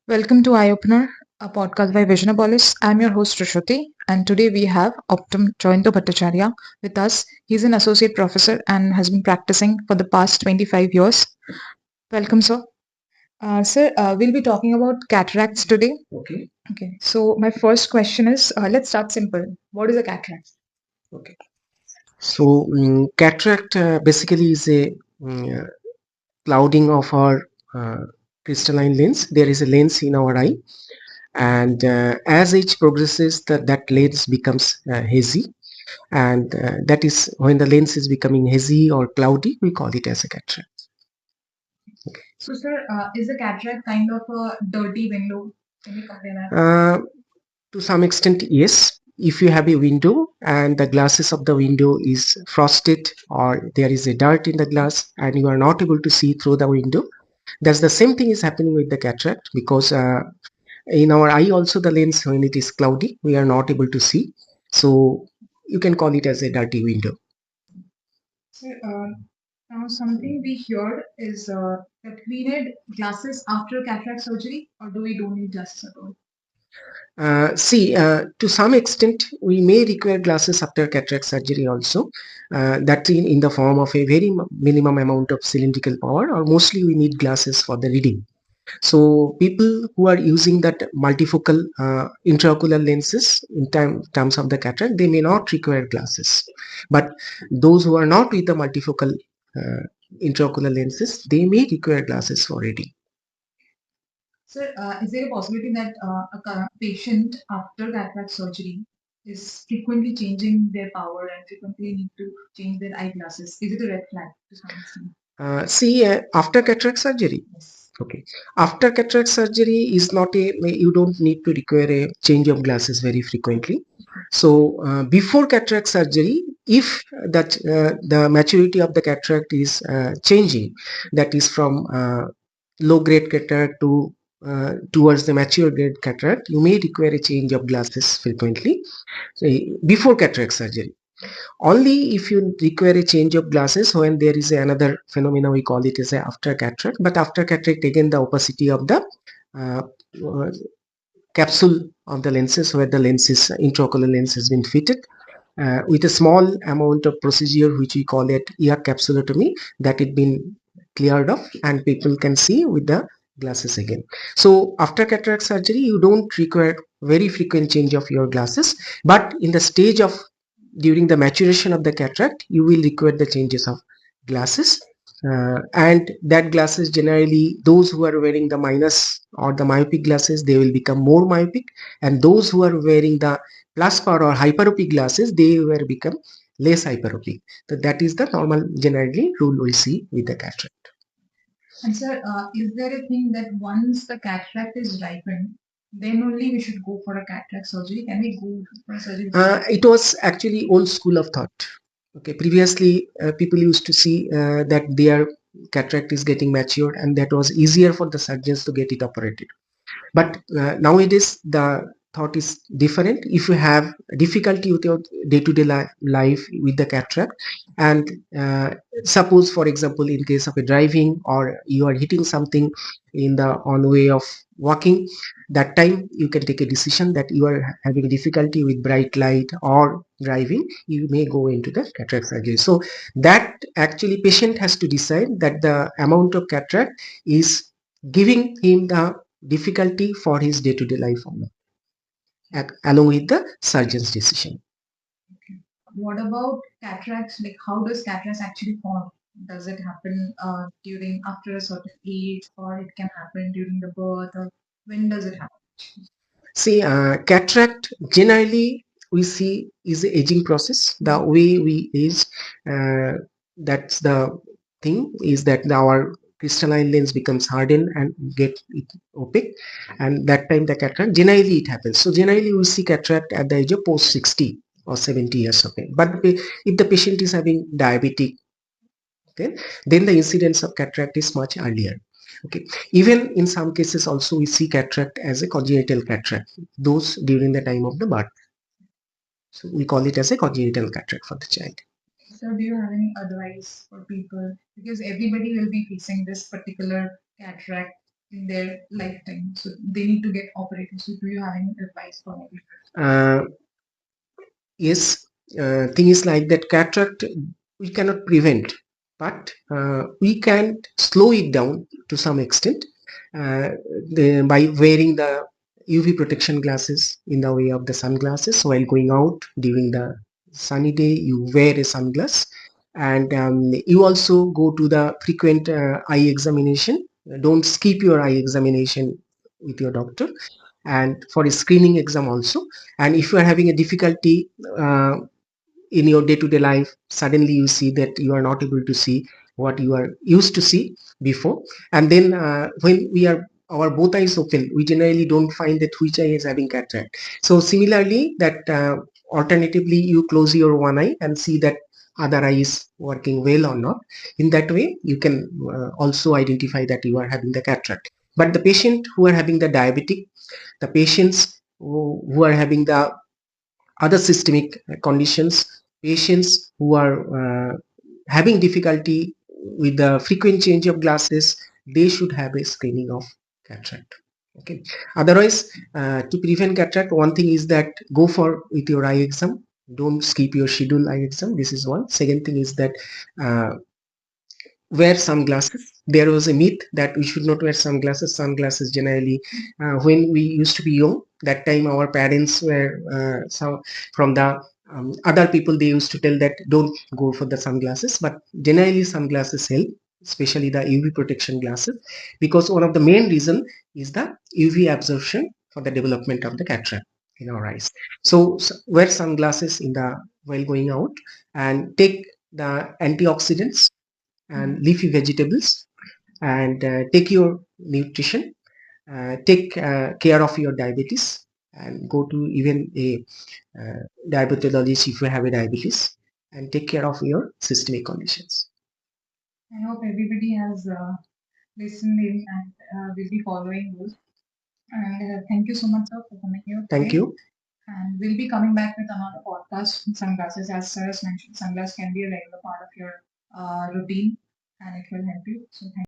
Welcome to Eye Opener, a podcast by VISIONOPOLiS. I'm your host Rishwati, and today we have Optum Jointo Bhattacharya with us. He's an associate professor and has been practicing for the past 25 years. Welcome, sir. Sir, we'll be talking about cataracts today. Okay. Okay, so my first question is let's start simple. What is a cataract? Okay. So cataract basically is a clouding of our uh, crystalline lens. There is a lens in our eye, and as age progresses, that lens becomes hazy, and that is when the lens is becoming hazy or cloudy, we call it as a cataract. So, sir, is a cataract kind of a dirty window? Can you compare that? To some extent, yes. If you have a window and the glasses of the window is frosted or there is a dirt in the glass and you are not able to see through the window, that's the same thing is happening with the cataract because in our eye also the lens when it is cloudy we are not able to see. So you can call it as a dirty window. So, now something we heard is that we need glasses after cataract surgery, or do we don't need glasses at all? To some extent, we may require glasses after cataract surgery also. That in the form of a very minimum amount of cylindrical power, or mostly we need glasses for the reading. So people who are using that multifocal intraocular lenses in terms of the cataract, they may not require glasses. But those who are not with the multifocal intraocular lenses, they may require glasses for reading. Sir, is there a possibility that patient after cataract surgery is frequently changing their power and frequently need to change their eyeglasses? Is it a red flag to some extent? After cataract surgery. Yes. Okay. After cataract surgery is not you don't need to require a change of glasses very frequently. So before cataract surgery, if the maturity of the cataract is changing, that is from low grade cataract to towards the mature grade cataract, you may require a change of glasses frequently. So, before cataract surgery. Only if you require a change of glasses when there is another phenomena, we call it as a after cataract. But after cataract, again the opacity of the uh, uh, capsule of the lenses, where the lenses intraocular lens has been fitted with a small amount of procedure which we call it ear capsulotomy, that it been cleared off and people can see with the glasses again. So after cataract surgery you don't require very frequent change of your glasses, but in the stage of during the maturation of the cataract you will require the changes of glasses, and that glasses generally those who are wearing the minus or the myopic glasses, they will become more myopic, and those who are wearing the plus power or hyperopic glasses, they will become less hyperopic. So that is the normal generally rule we see with the cataract. And sir, is there a thing that once the cataract is ripened, then only we should go for a cataract surgery? Can we go for a surgery? It was actually old school of thought. Okay, previously people used to see that their cataract is getting matured, and that was easier for the surgeons to get it operated. But nowadays the thought is different. If you have difficulty with your day-to-day life with the cataract, and suppose for example in case of a driving or you are hitting something in the on way of walking, that time you can take a decision that you are having difficulty with bright light or driving, you may go into the cataract surgery. So that actually patient has to decide that the amount of cataract is giving him the difficulty for his day-to-day life or not, along with the surgeon's decision. What about cataracts? Like, how does cataracts actually form? Does it happen during after a certain age, or it can happen during the birth, or when does it happen? See, cataract generally we see is the aging process. The way we age, that's the thing is that our crystalline lens becomes hardened and get it opaque, and that time the cataract generally it happens. So generally we see cataract at the age of post 60 or 70 years of age. But if the patient is having diabetic, okay, then the incidence of cataract is much earlier. Okay, even in some cases also we see cataract as a congenital cataract, those during the time of the birth. So we call it as a congenital cataract for the child. So, do you have any advice for people? Because everybody will be facing this particular cataract. in their lifetime. So they need to get operated. So do you have any advice for me? Uh, yes, thing is like that cataract we cannot prevent, but we can slow it down to some extent uh, by wearing the UV protection glasses in the way of the sunglasses. While going out during the sunny day, you wear a sunglass, and you also go to the frequent eye examination. Don't skip your eye examination with your doctor, and for a screening exam also. And if you are having a difficulty uh, in your day-to-day life, suddenly you see that you are not able to see what you are used to see before, and then when we are our both eyes open, we generally don't find that which eye is having cataract. So similarly, that alternatively you close your one eye and see that other eye is working well or not. In that way you can also identify that you are having the cataract. But the patient who are having the diabetic, the patients who are having the other systemic conditions, patients who are having difficulty with the frequent change of glasses, they should have a screening of cataract. Okay. Otherwise, to prevent cataract, one thing is that go for with your eye exam. Don't skip your scheduled eye exam. This is one. Second thing is that uh, wear sunglasses. There was a myth that we should not wear sunglasses. Sunglasses generally, when we used to be young, that time our parents were some from the other people. They used to tell that don't go for the sunglasses, but generally sunglasses help, especially the UV protection glasses, because one of the main reason is the UV absorption for the development of the cataract in our eyes. So wear sunglasses in the while going out, and take the antioxidants and leafy vegetables, and take your nutrition, take care of your diabetes, and go to even a diabetologist if you have a diabetes, and take care of your systemic conditions. I hope everybody has listened in and will be following those. And thank you so much, sir, for coming here Thank today. you. And we'll be coming back with another podcast. Sunglasses, as sir has mentioned, sunglasses can be a regular part of your routine, and it will help you. So thank